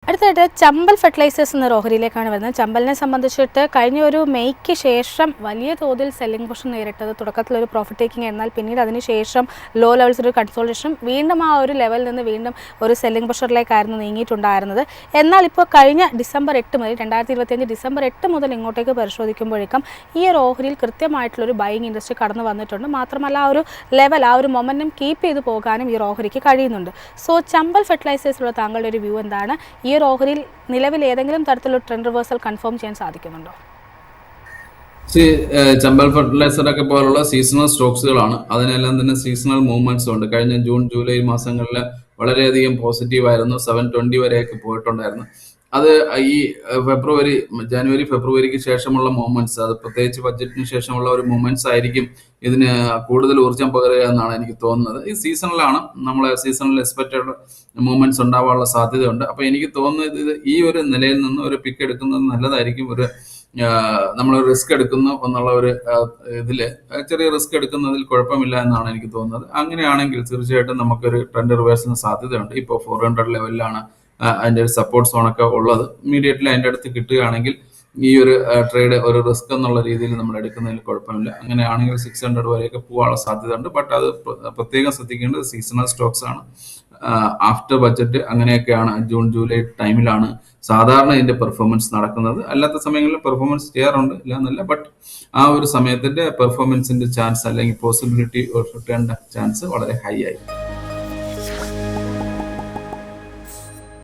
അടുത്തായിട്ട് ചമ്പൽ ഫെർട്ടിലൈസേഴ്സ് എന്ന ഓഹരിയിലേക്കാണ് വരുന്നത്. ചമ്പലിനെ സംബന്ധിച്ചിട്ട് കഴിഞ്ഞ ഒരു മെയ്ക്ക് ശേഷം വലിയ തോതിൽ സെല്ലിംഗ് പൊസിഷൻ നേരിട്ടത് തുടക്കത്തിലൊരു പ്രോഫിറ്റ് ടേക്കിംഗ് എന്നാൽ പിന്നീട് അതിനുശേഷം ലോ ലെവൽസ് ഒരു കൺസോൾട്ടേഷൻ വീണ്ടും ആ ഒരു ലെവലിൽ നിന്ന് വീണ്ടും ഒരു സെല്ലിംഗ് പൊസിഷനിലേക്കായിരുന്നു നീങ്ങിയിട്ടുണ്ടായിരുന്നത്. എന്നാൽ ഇപ്പോൾ കഴിഞ്ഞ ഡിസംബർ 8 മുതൽ 2025 ഡിസംബർ 8 മുതൽ ഇങ്ങോട്ടേക്ക് പരിശോധിക്കുമ്പോഴേക്കും ഈ ഒരു ഓഹരിയിൽ കൃത്യമായിട്ടുള്ളൊരു ബൈയിങ് ഇൻട്രസ്റ്റ് കടന്നു വന്നിട്ടുണ്ട്. മാത്രമല്ല ആ ഒരു ലെവൽ ആ ഒരു മൊമെൻറ്റം കീപ്പ് ചെയ്ത് പോകാനും ഈ ഓഹരിക്ക് കഴിയുന്നുണ്ട്. സോ ചമ്പൽ ഫെർട്ടിലൈസേഴ്സിലുള്ള താങ്കളുടെ ഒരു വ്യൂ എന്താണ്? ഈ ഒരു ഓഹരിയിൽ നിലവിൽ ഏതെങ്കിലും തരത്തിലുള്ള ട്രെൻഡ് റിവേഴ്സൽ കൺഫേം ചെയ്യാൻ സാധിക്കുന്നുണ്ടോ? ചമ്പൽ ഫെർട്ടിലൈസർ ഒക്കെ പോലുള്ള സീസണൽ സ്റ്റോക്സുകളാണ്. അതിനെല്ലാം തന്നെ സീസണൽ മൂവ്മെന്റ്സ് ഉണ്ട്. കഴിഞ്ഞ ജൂൺ ജൂലൈ മാസങ്ങളിൽ വളരെയധികം പോസിറ്റീവായിരുന്നു. 720 വരെയൊക്കെ പോയിട്ടുണ്ടായിരുന്നു. അത് ഈ ജനുവരി ഫെബ്രുവരിക്ക് ശേഷമുള്ള മൂവ്മെന്റ്സ്, അത് പ്രത്യേകിച്ച് ബഡ്ജറ്റിന് ശേഷമുള്ള ഒരു മൂവ്മെന്റ്സ് ആയിരിക്കും ഇതിന് കൂടുതൽ ഊർജ്ജം പകരുക എന്നാണ് എനിക്ക് തോന്നുന്നത്. ഈ സീസണിലാണ് നമ്മളെ സീസണിൽ എക്സ്പെക്റ്റഡ് മൂവ്മെന്റ്സ് ഉണ്ടാവാനുള്ള സാധ്യതയുണ്ട്. അപ്പൊ എനിക്ക് തോന്നുന്നത് ഇത് ഈ ഒരു നിലയിൽ നിന്ന് ഒരു പിക്ക് എടുക്കുന്നത് നല്ലതായിരിക്കും. നമ്മൾ റിസ്ക് എടുക്കുന്നു എന്നുള്ള ഒരു ഇതില് ചെറിയ റിസ്ക് എടുക്കുന്നതിൽ കുഴപ്പമില്ല എന്നാണ് എനിക്ക് തോന്നുന്നത്. അങ്ങനെയാണെങ്കിൽ തീർച്ചയായിട്ടും നമുക്കൊരു ട്രെൻഡ് റിവേഴ്സിന് സാധ്യതയുണ്ട്. ഇപ്പോൾ 400 ലെവലിലാണ് അതിന്റെ ഒരു സപ്പോർട്ട് സോണൊക്കെ ഉള്ളത്. ഇമീഡിയറ്റ്ലി അതിന്റെ അടുത്ത് കിട്ടുകയാണെങ്കിൽ ഈ ഒരു ട്രേഡ് ഒരു റിസ്ക് എന്നുള്ള രീതിയിൽ നമ്മൾ എടുക്കുന്നതിൽ കുഴപ്പമില്ല. അങ്ങനെയാണെങ്കിൽ 600 വരെയൊക്കെ പോകാനുള്ള സാധ്യതയുണ്ട്. ബട്ട് അത് പ്രത്യേകം ശ്രദ്ധിക്കേണ്ടത് സീസണൽ സ്റ്റോക്സ് ആണ്. ആഫ്റ്റർ ബഡ്ജറ്റ് അങ്ങനെയൊക്കെയാണ്, ജൂൺ ജൂലൈ ടൈമിലാണ് സാധാരണ ഇതിന്റെ പെർഫോമൻസ് നടക്കുന്നത്. അല്ലാത്ത സമയങ്ങളിൽ പെർഫോമൻസ് ചെയ്യാറുണ്ട്, ഇല്ല എന്നല്ല. ബട്ട് ആ ഒരു സമയത്തിന്റെ പെർഫോമൻസിന്റെ ചാൻസ് അല്ലെങ്കിൽ പോസിബിലിറ്റി റിട്ടേണിന്റെ ചാൻസ് വളരെ ഹൈ ആയി.